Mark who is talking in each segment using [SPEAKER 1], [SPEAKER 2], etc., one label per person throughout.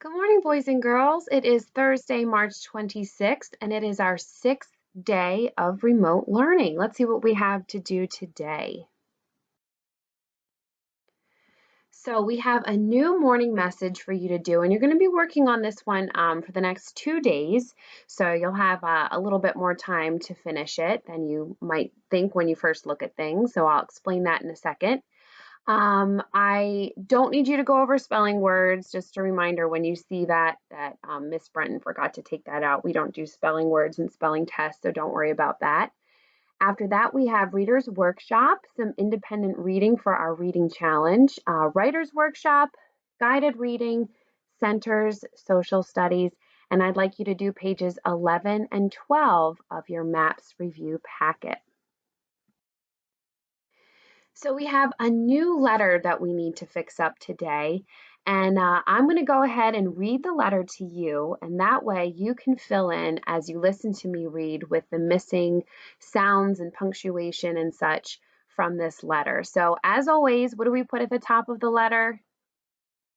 [SPEAKER 1] Good morning, boys and girls. It is Thursday, March 26th, and it is our sixth day of remote learning. Let's see what we have to do today. So we have a new morning message for you to do, and you're going to be working on this one for the next 2 days. So you'll have a little bit more time to finish it than you might think when you first look at things. So I'll explain that in a second. I don't need you to go over spelling words. Just a reminder, when you see that Miss Brenton forgot to take that out. We don't do spelling words and spelling tests, so don't worry about that. After that, we have Reader's Workshop, some independent reading for our reading challenge, Writer's Workshop, guided reading, centers, social studies, and I'd like you to do pages 11 and 12 of your MAPS review packet. So we have a new letter that we need to fix up today, and I'm going to go ahead and read the letter to you, and that way you can fill in as you listen to me read with the missing sounds and punctuation and such from this letter. So as always, what do we put at the top of the letter?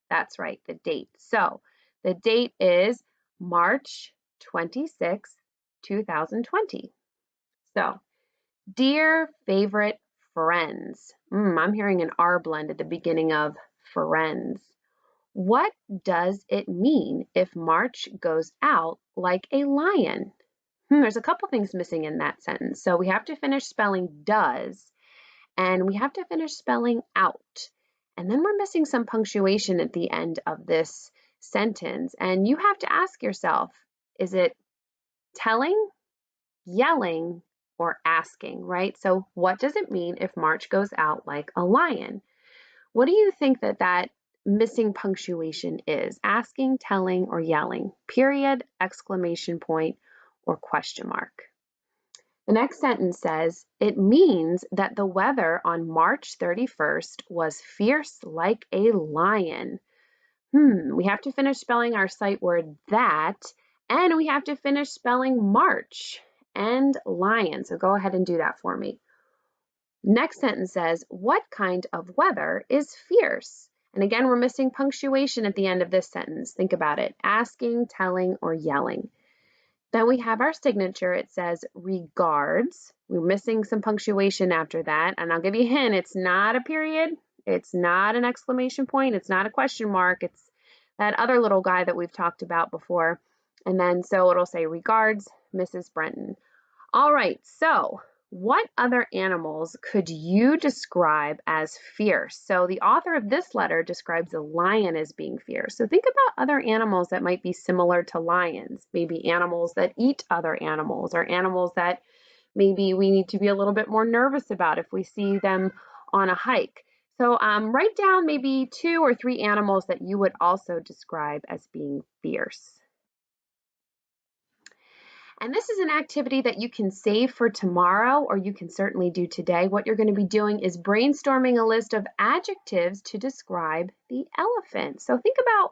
[SPEAKER 1] That's right, the date. So the date is March 26, 2020. So, dear favorite friends. I'm hearing an R blend at the beginning of friends. What does it mean if March goes out like a lion? There's a couple things missing in that sentence. So we have to finish spelling does, and we have to finish spelling out. And then we're missing some punctuation at the end of this sentence. And you have to ask yourself, is it telling, yelling, or asking, right? So what does it mean if March goes out like a lion? What do you think that missing punctuation is? Asking, telling, or yelling? Period, exclamation point, or question mark? The next sentence says, it means that the weather on March 31st was fierce like a lion. We have to finish spelling our sight word that, and we have to finish spelling March and lion. So go ahead and do that for me. Next sentence says, what kind of weather is fierce? And again, we're missing punctuation at the end of this sentence. Think about it, asking, telling, or yelling. Then we have our signature. It says regards. We're missing some punctuation after that. And I'll give you a hint, it's not a period. It's not an exclamation point. It's not a question mark. It's that other little guy that we've talked about before. And then so it'll say regards, Mrs. Brenton. All right, so what other animals could you describe as fierce? So the author of this letter describes a lion as being fierce. So think about other animals that might be similar to lions, maybe animals that eat other animals, or animals that maybe we need to be a little bit more nervous about if we see them on a hike. So write down maybe 2 or 3 animals that you would also describe as being fierce. And this is an activity that you can save for tomorrow, or you can certainly do today. What you're going to be doing is brainstorming a list of adjectives to describe the elephant. So think about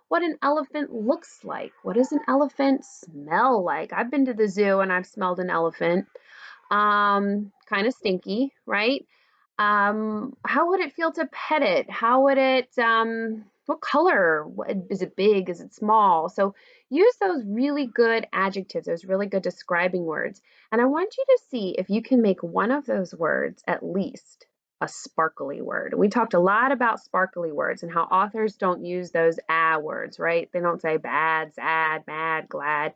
[SPEAKER 1] what an elephant looks like. What does an elephant smell like? I've been to the zoo and I've smelled an elephant. Kind of stinky, right? How would it feel to pet it? How would it, what color? Is it big? Is it small? So use those really good adjectives, those really good describing words. And I want you to see if you can make one of those words at least a sparkly word. We talked a lot about sparkly words and how authors don't use those words, right? They don't say bad, sad, mad, glad.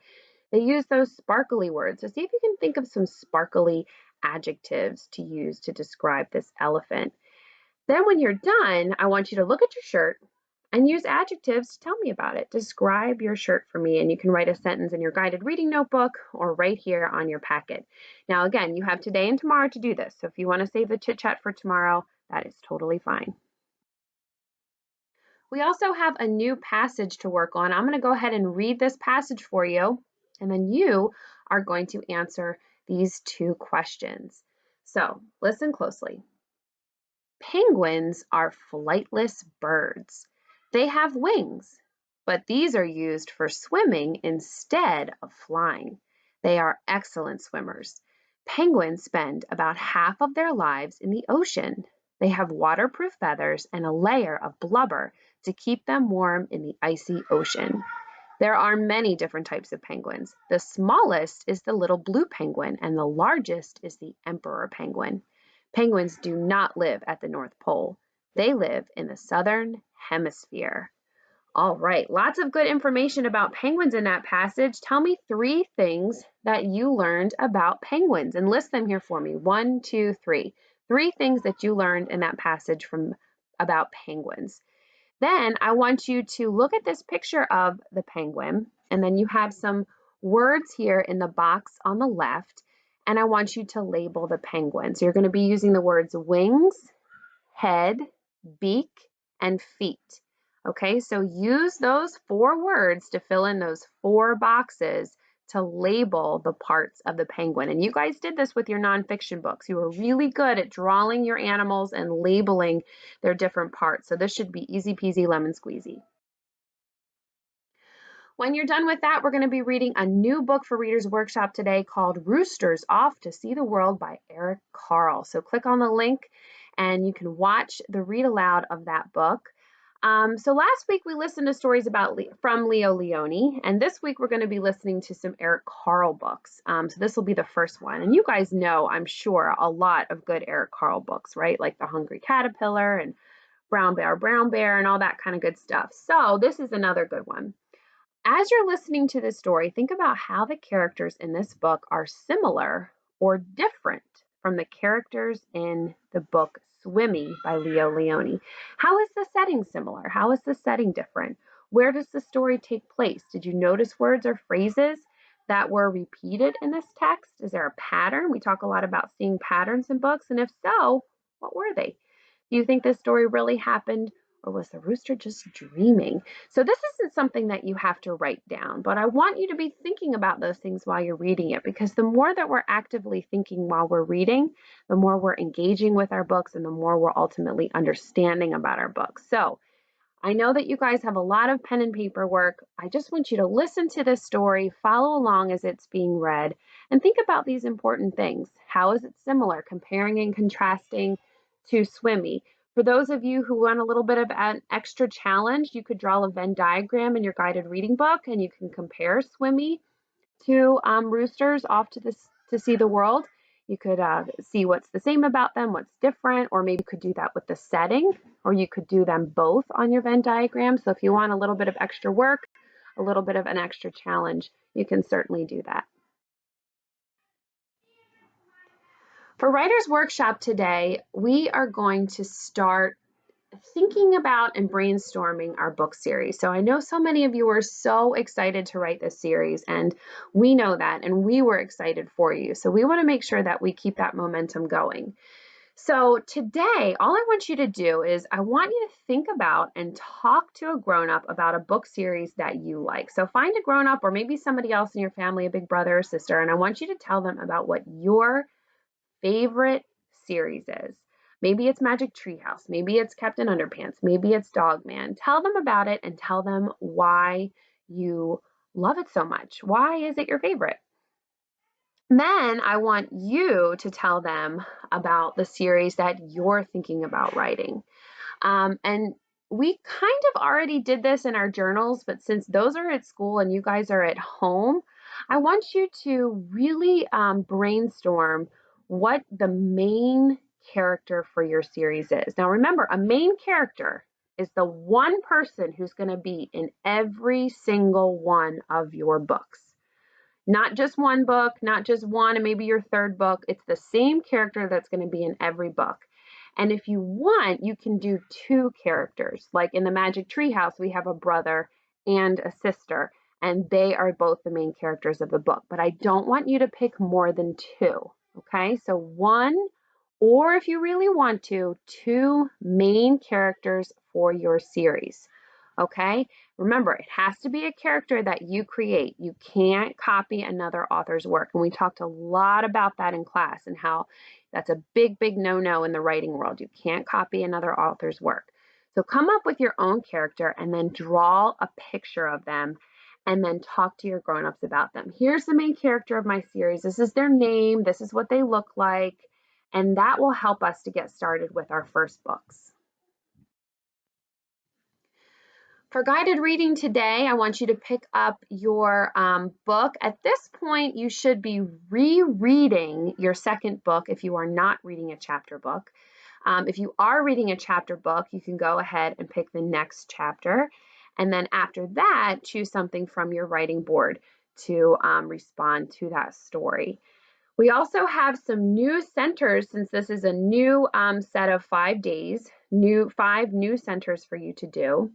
[SPEAKER 1] They use those sparkly words. So see if you can think of some sparkly adjectives to use to describe this elephant. Then when you're done, I want you to look at your shirt and use adjectives to tell me about it. Describe your shirt for me, and you can write a sentence in your guided reading notebook or right here on your packet. Now again, you have today and tomorrow to do this, so if you want to save the chit chat for tomorrow, that is totally fine. We also have a new passage to work on. I'm going to go ahead and read this passage for you, and then you are going to answer these 2 questions. So listen closely. Penguins are flightless birds. They have wings, but these are used for swimming instead of flying. They are excellent swimmers. Penguins spend about half of their lives in the ocean. They have waterproof feathers and a layer of blubber to keep them warm in the icy ocean. There are many different types of penguins. The smallest is the little blue penguin, and the largest is the emperor penguin. Penguins do not live at the North Pole. They live in the southern hemisphere. All right, lots of good information about penguins in that passage. Tell me 3 things that you learned about penguins and list them here for me. 1, 2, 3. 3 things that you learned in that passage about penguins. Then I want you to look at this picture of the penguin, and then you have some words here in the box on the left, and I want you to label the penguin. So you're going to be using the words wings, head, beak, and feet. Okay, so use those 4 words to fill in those 4 boxes to label the parts of the penguin. And you guys did this with your nonfiction books. You were really good at drawing your animals and labeling their different parts. So this should be easy peasy lemon squeezy. When you're done with that, we're going to be reading a new book for Reader's Workshop today called Roosters Off to See the World by Eric Carle. So click on the link and you can watch the read aloud of that book. So last week we listened to stories from Leo Leone, and this week we're going to be listening to some Eric Carle books. So this will be the first one. And you guys know, I'm sure, a lot of good Eric Carle books, right? Like The Hungry Caterpillar and Brown Bear, and all that kind of good stuff. So this is another good one. As you're listening to this story, think about how the characters in this book are similar or different from the characters in the book Swimmy by Leo Leone. How is the setting similar? How is the setting different? Where does the story take place? Did you notice words or phrases that were repeated in this text? Is there a pattern? We talk a lot about seeing patterns in books, and if so, what were they? Do you think this story really happened, or was the rooster just dreaming? So this isn't something that you have to write down, but I want you to be thinking about those things while you're reading it, because the more that we're actively thinking while we're reading, the more we're engaging with our books and the more we're ultimately understanding about our books. So I know that you guys have a lot of pen and paper work. I just want you to listen to this story, follow along as it's being read, and think about these important things. How is it similar, comparing and contrasting to Swimmy? For those of you who want a little bit of an extra challenge, you could draw a Venn diagram in your guided reading book, and you can compare Swimmy to Roosters Off to See the World. You could see what's the same about them, what's different, or maybe you could do that with the setting, or you could do them both on your Venn diagram. So if you want a little bit of extra work, a little bit of an extra challenge, you can certainly do that. For Writer's Workshop today, we are going to start thinking about and brainstorming our book series. So I know so many of you are so excited to write this series, and we know that, and we were excited for you. So we want to make sure that we keep that momentum going. So today, all I want you to do is I want you to think about and talk to a grown-up about a book series that you like. So find a grown-up or maybe somebody else in your family, a big brother or sister, and I want you to tell them about what your favorite series is. Maybe it's Magic Treehouse, maybe it's Captain Underpants, maybe it's Dogman. Tell them about it and tell them why you love it so much. Why is it your favorite? Then I want you to tell them about the series that you're thinking about writing. And we kind of already did this in our journals, but since those are at school and you guys are at home, I want you to really brainstorm what the main character for your series is. Now remember, a main character is the one person who's going to be in every single one of your books. Not just one book, not just one and maybe your third book. It's the same character that's going to be in every book. And if you want, you can do 2 characters. Like in the Magic Treehouse, we have a brother and a sister, and they are both the main characters of the book. But I don't want you to pick more than 2, okay? So 1, or if you really want to, 2 main characters for your series, okay? Remember, it has to be a character that you create. You can't copy another author's work. And we talked a lot about that in class and how that's a big, big no-no in the writing world. You can't copy another author's work. So come up with your own character and then draw a picture of them and then talk to your grown-ups about them. Here's the main character of my series. This is their name. This is what they look like. And that will help us to get started with our first books. For guided reading today, I want you to pick up your book. At this point, you should be rereading your second book if you are not reading a chapter book. If you are reading a chapter book, you can go ahead and pick the next chapter. And then after that, choose something from your writing board to respond to that story. We also have some new centers since this is a new set of 5 days, five new centers for you to do.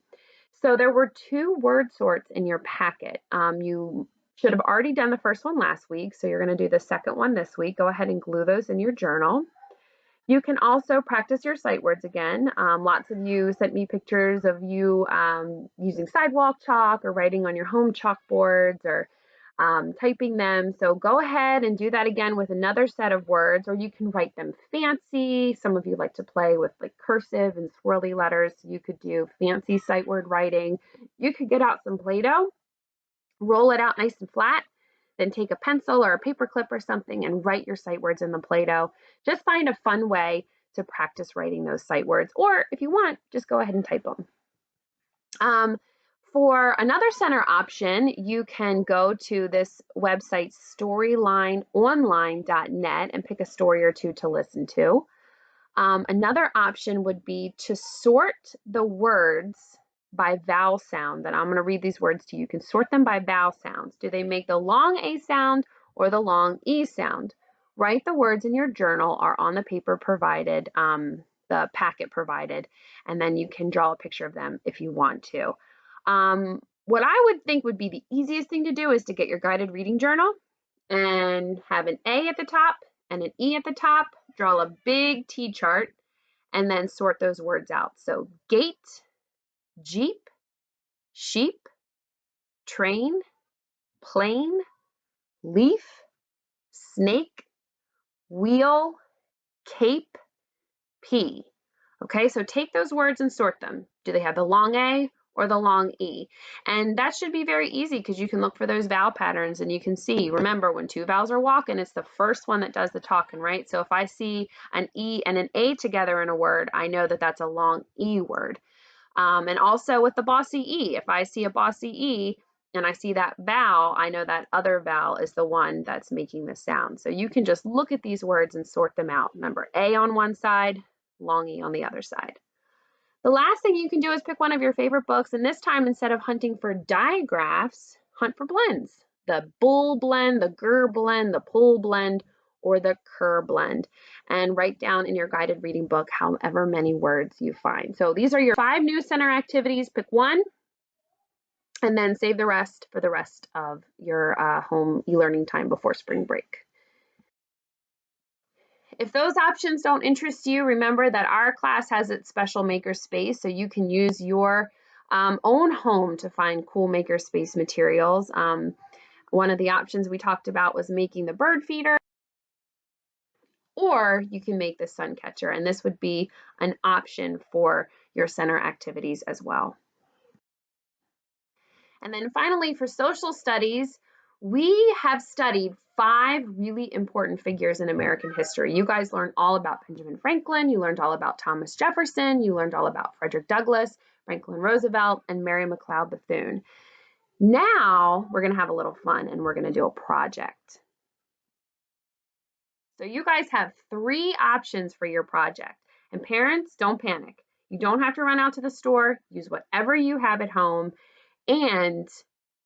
[SPEAKER 1] So there were 2 word sorts in your packet. You should have already done the first one last week, so you're going to do the second one this week. Go ahead and glue those in your journal. You can also practice your sight words again. Lots of you sent me pictures of you using sidewalk chalk or writing on your home chalkboards or typing them. So go ahead and do that again with another set of words, or you can write them fancy. Some of you like to play with like cursive and swirly letters. So you could do fancy sight word writing. You could get out some Play-Doh, roll it out nice and flat, then take a pencil or a paper clip or something and write your sight words in the Play-Doh. Just find a fun way to practice writing those sight words, or if you want, just go ahead and type them. For another center option, you can go to this website, storylineonline.net, and pick a story or 2 to listen to. Another option would be to sort the words by vowel sound. And I'm going to read these words to you. You can sort them by vowel sounds. Do they make the long A sound or the long E sound? Write the words in your journal or on the paper provided, the packet provided, and then you can draw a picture of them if you want to. What I would think would be the easiest thing to do is to get your guided reading journal and have an A at the top and an E at the top, draw a big T chart, and then sort those words out. So gate, Jeep, sheep, train, plane, leaf, snake, wheel, cape, pea. Okay, so take those words and sort them. Do they have the long A or the long E? And that should be very easy because you can look for those vowel patterns and you can see, remember, when 2 vowels are walking, it's the first one that does the talking, right? So if I see an E and an A together in a word, I know that that's a long E word. And also with the bossy E, if I see a bossy E and I see that vowel, I know that other vowel is the one that's making the sound. So you can just look at these words and sort them out. Remember, A on one side, long E on the other side. The last thing you can do is pick one of your favorite books, and this time, instead of hunting for digraphs, hunt for blends. The bull blend, the gur blend, the pull blend, or the cur blend, and write down in your guided reading book however many words you find. So these are your 5 new center activities. Pick one, and then save the rest for the rest of your home e-learning time before spring break. If those options don't interest you, remember that our class has its special makerspace, so you can use your own home to find cool makerspace materials. One of the options we talked about was making the bird feeder, or you can make the sun catcher, and this would be an option for your center activities as well. And then finally, for social studies, we have studied 5 really important figures in American history. You guys learned all about Benjamin Franklin, you learned all about Thomas Jefferson, you learned all about Frederick Douglass, Franklin Roosevelt, and Mary McLeod Bethune. Now we're going to have a little fun and we're going to do a project. So you guys have 3 options for your project. And parents, don't panic. You don't have to run out to the store. Use whatever you have at home. And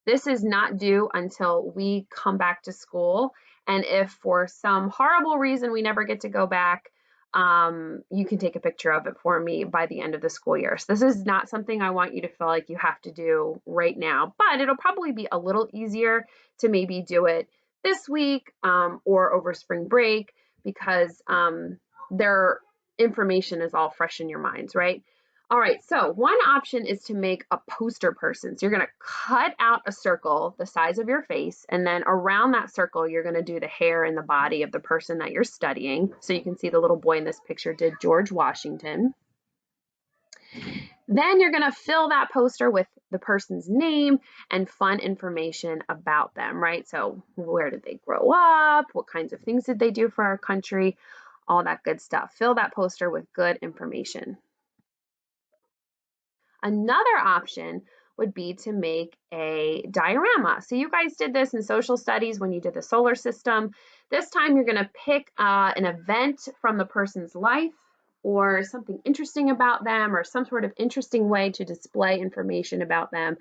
[SPEAKER 1] this is not due until we come back to school. And if for some horrible reason we never get to go back, you can take a picture of it for me by the end of the school year. So this is not something I want you to feel like you have to do right now, but it'll probably be a little easier to maybe do it this week or over spring break because their information is all fresh in your minds, right? All right, so one option is to make a poster person. So you're going to cut out a circle the size of your face, and then around that circle, you're going to do the hair and the body of the person that you're studying. So you can see the little boy in this picture did George Washington. Then you're going to fill that poster with the person's name and fun information about them, right? So where did they grow up? What kinds of things did they do for our country? All that good stuff. Fill that poster with good information. Another option would be to make a diorama. So you guys did this in social studies when you did the solar system. This time you're going to pick an event from the person's life or something interesting about them or some sort of interesting way to display information about them.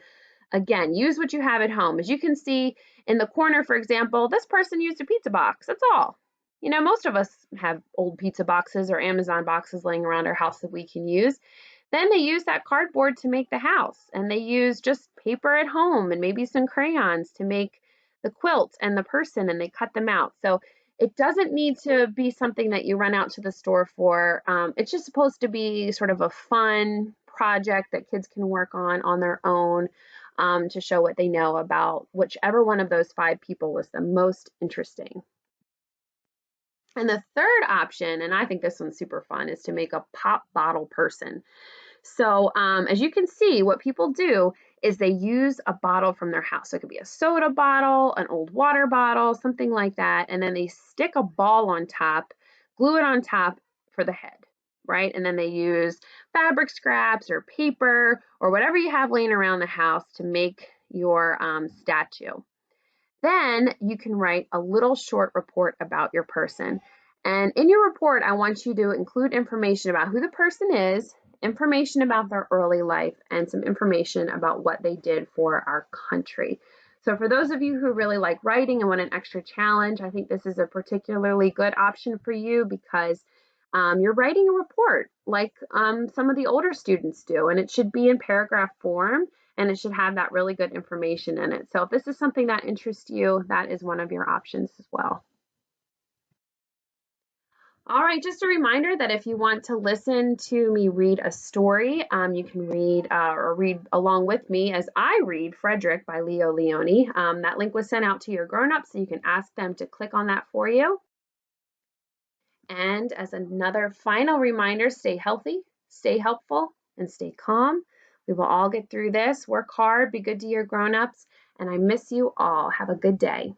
[SPEAKER 1] Again, use what you have at home. As you can see in the corner, for example, this person used a pizza box. That's all. You know, most of us have old pizza boxes or Amazon boxes laying around our house that we can use. Then they use that cardboard to make the house, and they use just paper at home and maybe some crayons to make the quilt and the person, and they cut them out. So it doesn't need to be something that you run out to the store for. It's just supposed to be sort of a fun project that kids can work on their own, to show what they know about whichever one of those 5 people was the most interesting. And the third option, and I think this one's super fun, is to make a pop bottle person. So as you can see, what people do is they use a bottle from their house. So it could be a soda bottle, an old water bottle, something like that. And then they stick a ball on top, glue it on top for the head, right? And then they use fabric scraps or paper or whatever you have laying around the house to make your statue. Then you can write a little short report about your person. And in your report, I want you to include information about who the person is, information about their early life, and some information about what they did for our country. So for those of you who really like writing and want an extra challenge, I think this is a particularly good option for you because you're writing a report like some of the older students do, and it should be in paragraph form, and it should have that really good information in it. So if this is something that interests you, that is one of your options as well. All right, just a reminder that if you want to listen to me read a story, you can read or read along with me as I read Frederick by Leo Leone. That link was sent out to your grown-ups, so you can ask them to click on that for you. And as another final reminder, stay healthy, stay helpful, and stay calm. We will all get through this. Work hard, be good to your grown-ups, and I miss you all. Have a good day.